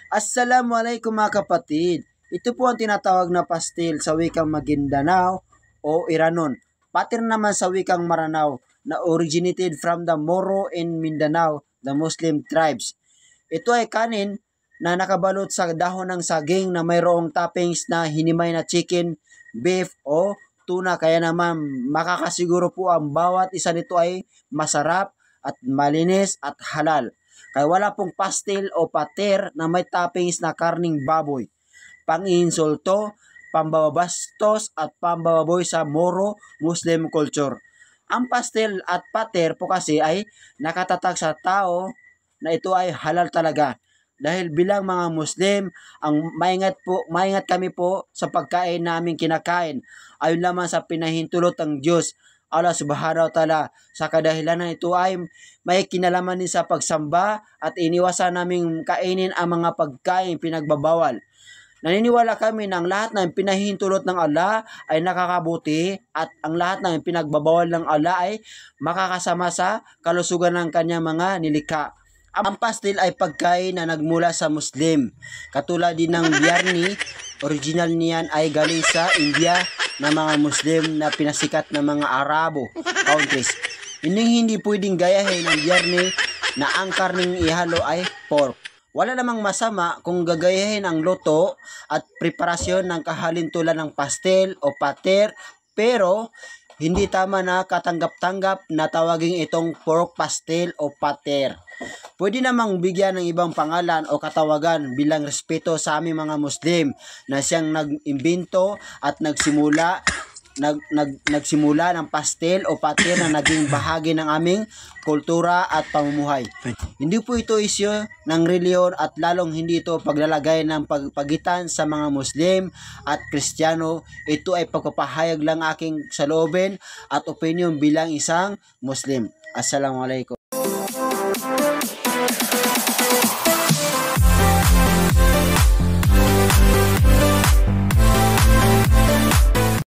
Assalamualaikum mga kapatid. Ito po ang tinatawag na pastil sa wikang Maguindanao o Iranon. Pater naman sa wikang Maranao na originated from the Moro in Mindanao, the Muslim tribes. Ito ay kanin na nakabalot sa dahon ng saging na mayroong toppings na hinimay na chicken, beef o tuna. Kaya naman makakasiguro po ang bawat isa nito ay masarap at malinis at halal. Kaya wala pong pastil o pater na may toppings na karning baboy. Pang-insulto, pambabastos at pambababoy sa Moro Muslim culture. Ang pastil at pater po kasi ay nakatatag sa tao na ito ay halal talaga. Dahil bilang mga Muslim, ang maingat kami po sa pagkain namin kinakain. Ayon lamang sa pinahintulot ng Diyos, Allah subhanahu wa ta'ala. Sa kadahilanan ito ay may kinalaman din sa pagsamba at iniwasan naming kainin ang mga pagkain pinagbabawal. Naniniwala kami na ang lahat ng pinahintulot ng Allah ay nakakabuti at ang lahat ng pinagbabawal ng Allah ay makakasama sa kalusugan ng kanyang mga nilikha. Ang pastil ay pagkain na nagmula sa Muslim. Katulad din ng biryani, original niyan ay galing sa India na mga Muslim na pinasikat ng mga Arabo countries. Hindi pwedeng gayahin ang biryani na ang karning ihalo ay pork. Wala namang masama kung gagayahin ang luto at preparasyon ng kahalintulan ng pastel o pater, pero hindi tama na katanggap-tanggap na tawagin itong pork pastel o pater. Pwede namang bigyan ng ibang pangalan o katawagan bilang respeto sa aming mga Muslim na siyang nag-imbento at nagsimula ng pastel o pater na naging bahagi ng aming kultura at pamumuhay. Hindi po ito isyu ng reliyon at lalong hindi ito paglalagay ng pagpagitan sa mga Muslim at Kristiyano. Ito ay pagpapahayag lang aking saloobin at opinion bilang isang Muslim. Assalamualaikum.